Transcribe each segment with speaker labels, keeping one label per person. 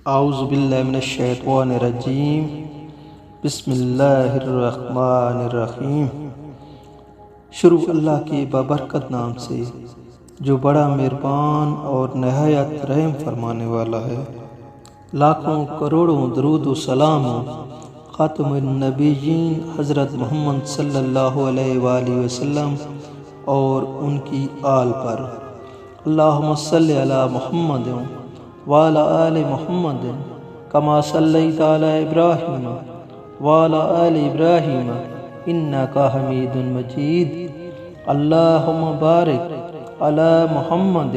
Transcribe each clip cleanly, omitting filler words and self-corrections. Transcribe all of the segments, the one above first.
Speaker 1: اعوذ باللہ من الشیطان الرجیم بسم اللہ الرحمن الرحیم۔ شروع اللہ کے بابرکت نام سے جو بڑا مہربان اور نہایت رحم فرمانے والا ہے۔ لاکھوں کروڑوں درود و سلام خاتم النبیین حضرت محمد صلی اللہ علیہ وآلہ وسلم اور ان کی آل پر۔ اللہم صلی علی محمد وعلی آل محمد کما صلیت علی ابراہیم وعلی آل ابراہیم انکا حمید مجید۔ اللہم بارک علی محمد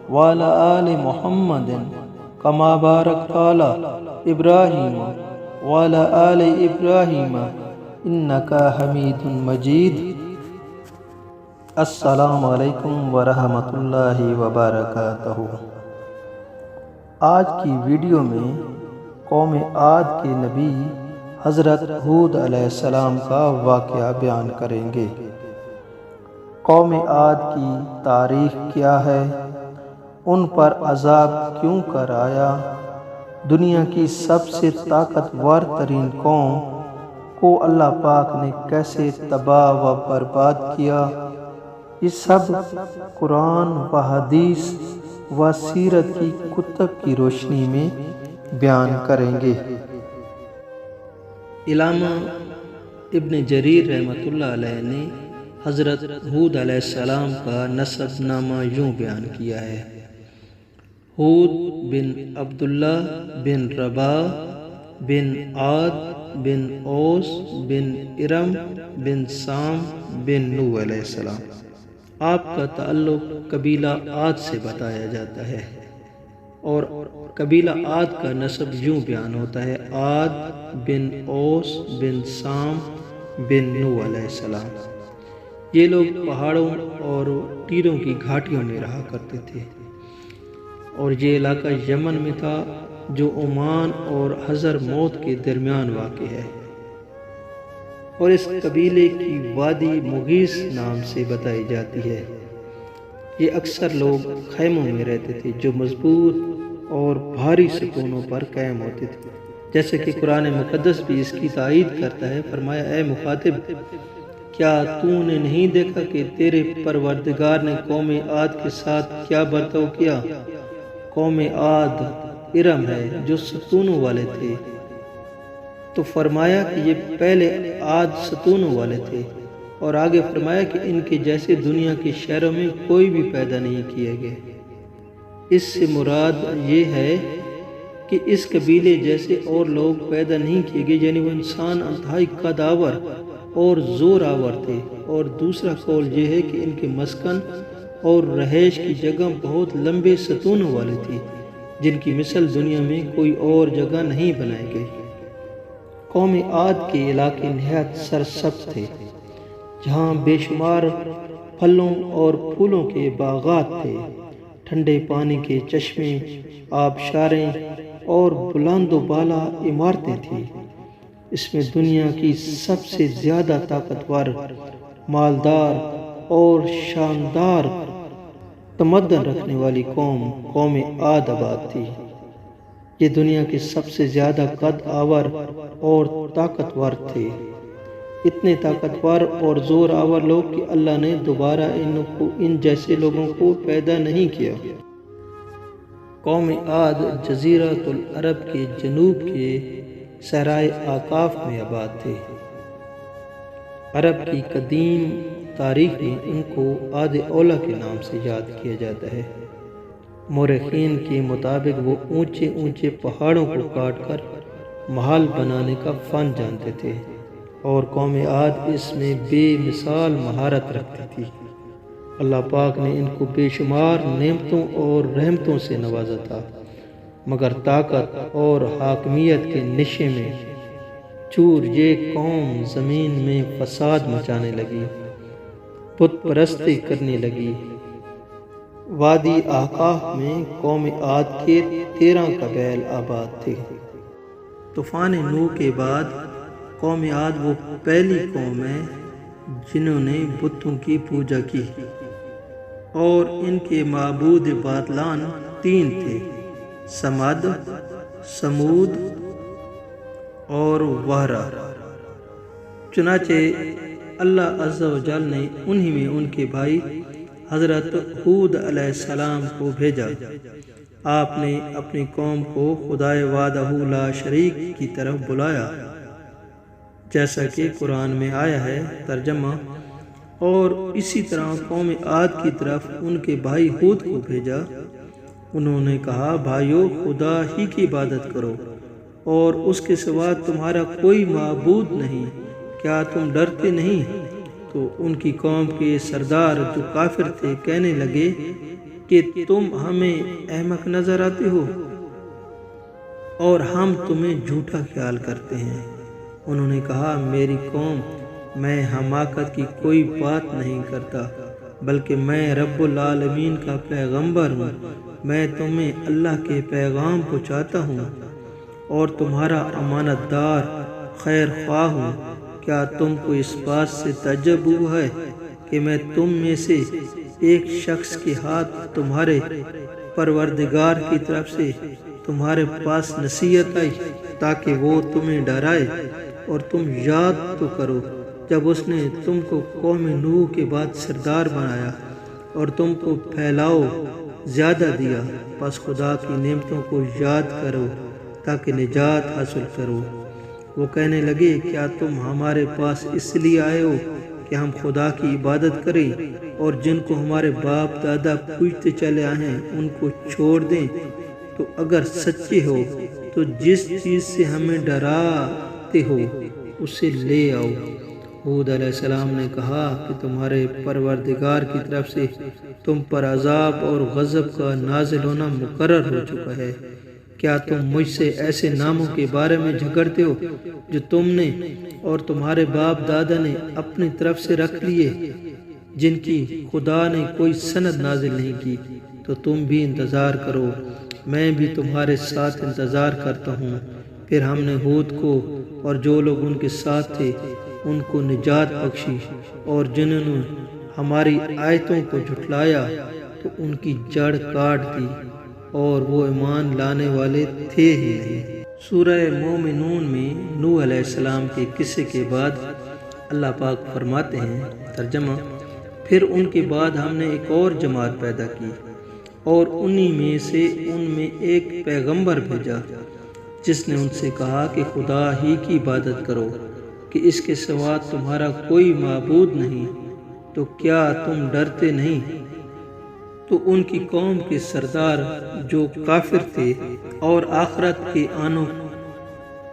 Speaker 1: وعلی آل محمد کما بارکت علی ابراہیم وعلی آل ابراہیم انکا حمید مجید۔ السلام علیکم ورحمۃ اللہ وبرکاتہ۔ آج کی ویڈیو میں قوم عاد کے نبی حضرت ہود علیہ السلام کا واقعہ بیان کریں گے۔ قوم عاد کی تاریخ کیا ہے، ان پر عذاب کیوں کر آیا، دنیا کی سب سے طاقتور ترین قوم کو اللہ پاک نے کیسے تباہ و برباد کیا، یہ سب قرآن و حدیث و سیرت کی کتب کی روشنی میں بیان کریں گے۔ علامہ ابن جریر رحمۃ اللہ علیہ نے حضرت ہود علیہ السلام کا نسب نامہ یوں بیان کیا ہے: ہود بن عبداللہ بن رباح بن عاد بن اوس بن ارم بن سام بن نوح علیہ السلام۔ آپ کا تعلق قبیلہ عاد سے بتایا جاتا ہے، اور قبیلہ عاد کا نسب یوں بیان ہوتا ہے: عاد بن اوس بن سام بن نوح علیہ السلام۔ یہ لوگ پہاڑوں اور ٹیلوں کی گھاٹیوں میں رہا کرتے تھے، اور یہ علاقہ یمن میں تھا جو عمان اور حضر موت کے درمیان واقع ہے، اور اس قبیلے کی وادی مغیث نام سے بتائی جاتی ہے۔ یہ اکثر لوگ خیموں میں رہتے تھے جو مضبوط اور بھاری ستونوں پر قائم ہوتے تھے، جیسے کہ قرآن مقدس بھی اس کی تائید کرتا ہے۔ فرمایا: اے مخاطب، کیا تو نے نہیں دیکھا کہ تیرے پروردگار نے قوم عاد کے ساتھ کیا برتاؤ کیا؟ قوم عاد ارم ہے جو ستونوں والے تھے۔ تو فرمایا کہ یہ پہلے عاد ستونوں والے تھے، اور آگے فرمایا کہ ان کے جیسے دنیا کے شہروں میں کوئی بھی پیدا نہیں کیے گئے۔ اس سے مراد یہ ہے کہ اس قبیلے جیسے اور لوگ پیدا نہیں کیے گئے، یعنی وہ انسان انتہائی قدآور اور زور آور تھے۔ اور دوسرا قول یہ ہے کہ ان کے مسکن اور رہائش کی جگہ بہت لمبے ستونوں والی تھی، جن کی مثل دنیا میں کوئی اور جگہ نہیں بنائی گئی۔ قوم عاد کے علاقے نہایت سرسبز تھے، جہاں بے شمار پھلوں اور پھولوں کے باغات تھے، ٹھنڈے پانی کے چشمے، آبشاریں اور بلند و بالا عمارتیں تھیں۔ اس میں دنیا کی سب سے زیادہ طاقتور، مالدار اور شاندار تمدن رکھنے والی قوم عاد آباد تھی۔ یہ دنیا کے سب سے زیادہ قد آور اور طاقتور تھے، اتنے طاقتور اور زور آور لوگ کہ اللہ نے دوبارہ ان جیسے لوگوں کو پیدا نہیں کیا۔ قوم عاد جزیرۃ العرب کے جنوب کے صحرائے آکاف میں آباد تھے۔ عرب کی قدیم تاریخ میں ان کو عاد اولا کے نام سے یاد کیا جاتا ہے۔ مورخین کے مطابق وہ اونچے اونچے پہاڑوں کو کاٹ کر محل بنانے کا فن جانتے تھے، اور قوم عاد اس میں بے مثال مہارت رکھتی تھی۔ اللہ پاک نے ان کو بے شمار نعمتوں اور رحمتوں سے نوازا تھا، مگر طاقت اور حاکمیت کے نشے میں چور یہ قوم زمین میں فساد مچانے لگی، بت پرستی کرنے لگی۔ وادی آکاف میں قوم عاد کے 13 قبائل آباد تھے۔ طوفان نوح کے بعد قوم عاد وہ پہلی قوم ہے جنہوں نے بتوں کی پوجا کی، اور ان کے معبود باطلان 3 تھے: سمد، سمود اور وہرا۔ چنانچہ اللہ عز و جل نے انہی میں ان کے بھائی حضرت ہود علیہ السلام کو بھیجا۔ آپ نے اپنی قوم کو خدائے وحدہ لا شریک کی طرف بلایا، جیسا کہ قرآن میں آیا ہے۔ ترجمہ: اور اسی طرح قوم عاد کی طرف ان کے بھائی ہود کو بھیجا۔ انہوں نے کہا، بھائیو، خدا ہی کی عبادت کرو اور اس کے سوا تمہارا کوئی معبود نہیں، کیا تم ڈرتے نہیں؟ تو ان کی قوم کے سردار جو کافر تھے کہنے لگے کہ تم ہمیں احمق نظر آتے ہو اور ہم تمہیں جھوٹا خیال کرتے ہیں۔ انہوں نے کہا، میری قوم، میں حماقت کی کوئی بات نہیں کرتا، بلکہ میں رب العالمین کا پیغمبر ہوں۔ میں تمہیں اللہ کے پیغام پہنچاتا ہوں اور تمہارا امانت دار خیر خواہ ہوں۔ کیا تم کو اس بات سے تعجب ہوا ہے کہ میں تم میں سے ایک شخص کے ہاتھ تمہارے پروردگار کی طرف سے تمہارے پاس نصیحت آئی تاکہ وہ تمہیں ڈرائے؟ اور تم یاد تو کرو جب اس نے تم کو قوم نوح کے بعد سردار بنایا اور تم کو پھیلاؤ زیادہ دیا، پس خدا کی نعمتوں کو یاد کرو تاکہ نجات حاصل کرو۔ وہ کہنے لگے، کیا تم ہمارے پاس اس لیے آئے ہو کہ ہم خدا کی عبادت کریں اور جن کو ہمارے باپ دادا پوجتے چلے آئے ہیں ان کو چھوڑ دیں؟ تو اگر سچے ہو تو جس چیز سے ہمیں ڈراتے ہو اسے لے آؤ۔ ہود علیہ السلام نے کہا کہ تمہارے پروردگار کی طرف سے تم پر عذاب اور غضب کا نازل ہونا مقرر ہو چکا ہے۔ کیا تم مجھ سے ایسے ناموں کے بارے میں جھگڑتے ہو جو تم نے اور تمہارے باپ دادا نے اپنی طرف سے رکھ لیے، جن کی خدا نے کوئی سند نازل نہیں کی؟ تو تم بھی انتظار کرو، میں بھی تمہارے ساتھ انتظار کرتا ہوں۔ پھر ہم نے ہود کو اور جو لوگ ان کے ساتھ تھے ان کو نجات بخشی، اور جنہوں نے ہماری آیتوں کو جھٹلایا تو ان کی جڑ کاٹ دی اور وہ ایمان لانے والے تھے ہی نہیں۔ سورہ مومنون میں نوح علیہ السلام کے قصے کے بعد اللہ پاک فرماتے ہیں، ترجمہ: پھر ان کے بعد ہم نے ایک اور جماعت پیدا کی اور انہی میں سے ان میں ایک پیغمبر بھیجا جس نے ان سے کہا کہ خدا ہی کی عبادت کرو کہ اس کے سوا تمہارا کوئی معبود نہیں، تو کیا تم ڈرتے نہیں؟ تو ان کی قوم کے سردار جو کافر تھے اور آخرت کے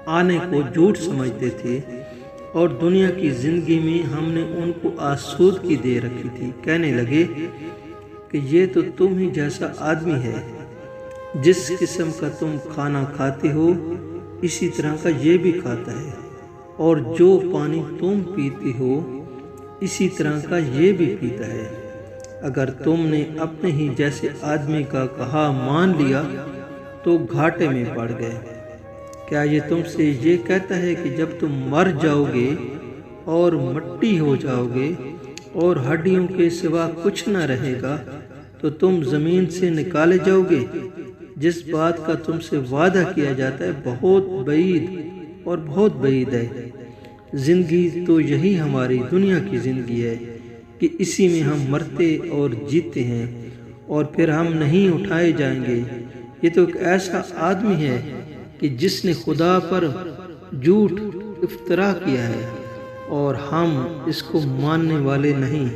Speaker 1: آنے کو جھوٹ سمجھتے تھے اور دنیا کی زندگی میں ہم نے ان کو آسودگی دے رکھی تھی، کہنے لگے کہ یہ تو تم ہی جیسا آدمی ہے، جس قسم کا تم کھانا کھاتے ہو اسی طرح کا یہ بھی کھاتا ہے، اور جو پانی تم پیتے ہو اسی طرح کا یہ بھی پیتا ہے۔ اگر تم نے اپنے ہی جیسے آدمی کا کہا مان لیا تو گھاٹے میں پڑ گئے۔ کیا یہ تم سے یہ کہتا ہے کہ جب تم مر جاؤ گے اور مٹی ہو جاؤ گے اور ہڈیوں کے سوا کچھ نہ رہے گا تو تم زمین سے نکالے جاؤ گے؟ جس بات کا تم سے وعدہ کیا جاتا ہے بہت بعید اور بہت بعید ہے۔ زندگی تو یہی ہماری دنیا کی زندگی ہے کہ اسی میں ہم مرتے اور جیتے ہیں اور پھر ہم نہیں اٹھائے جائیں گے۔ یہ تو ایک ایسا آدمی ہے کہ جس نے خدا پر جھوٹ افترا کیا ہے اور ہم اس کو ماننے والے نہیں۔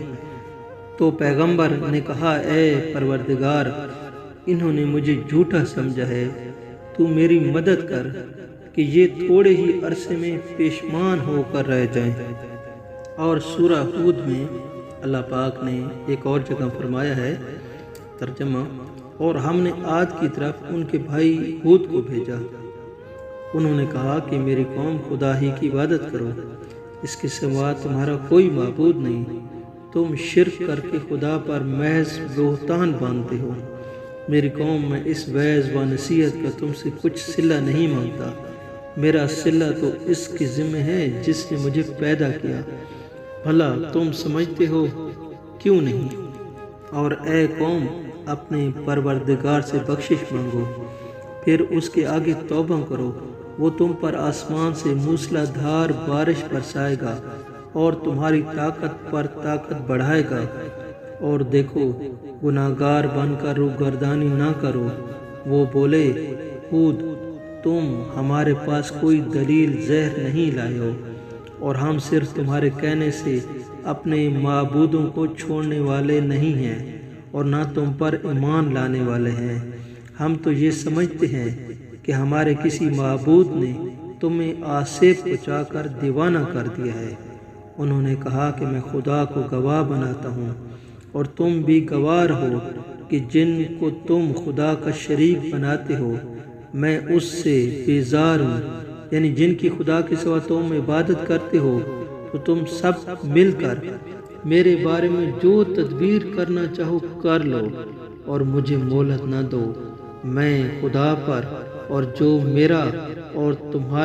Speaker 1: تو پیغمبر نے کہا، اے پروردگار، انہوں نے مجھے جھوٹا سمجھا ہے، تو میری مدد کر کہ یہ تھوڑے ہی عرصے میں پیشمان ہو کر رہ جائیں۔ اور سورہ ہود میں اللہ پاک نے ایک اور جگہ فرمایا ہے، ترجمہ: اور ہم نے عاد کی طرف ان کے بھائی ہود کو بھیجا۔ انہوں نے کہا کہ میری قوم، خدا ہی کی عبادت کرو، اس کے سوا تمہارا کوئی معبود نہیں۔ تم شرک کر کے خدا پر محض بہتان باندھتے ہو۔ میری قوم، میں اس وعظ و نصیحت کا تم سے کچھ صلہ نہیں مانگتا، میرا صلہ تو اس کے ذمہ ہے جس نے مجھے پیدا کیا، بھلا تم سمجھتے ہو کیوں نہیں؟ اور اے قوم، اپنے پروردگار سے بخشش مانگو، پھر اس کے آگے توبہ کرو، وہ تم پر آسمان سے موسلا دھار بارش برسائے گا اور تمہاری طاقت پر طاقت بڑھائے گا۔ اور دیکھو، گناہگار بن کر روگردانی نہ کرو۔ وہ بولے، ہود، تم ہمارے پاس کوئی دلیل زہر نہیں لائے ہو، اور ہم صرف تمہارے کہنے سے اپنے معبودوں کو چھوڑنے والے نہیں ہیں اور نہ تم پر ایمان لانے والے ہیں۔ ہم تو یہ سمجھتے ہیں کہ ہمارے کسی معبود نے تمہیں آسیب پہنچا کر دیوانہ کر دیا ہے۔ انہوں نے کہا کہ میں خدا کو گواہ بناتا ہوں، اور تم بھی گواہ ہو کہ جن کو تم خدا کا شریک بناتے ہو میں اس سے بیزار ہوں، یعنی جن کی خدا کے سوا تم عبادت کرتے ہو، تو تم سب مل کر میرے بارے میں جو تدبیر کرنا چاہو کر لو، اور مجھے مہلت نہ دو۔ میں خدا پر اور جو میرا اور تمہارا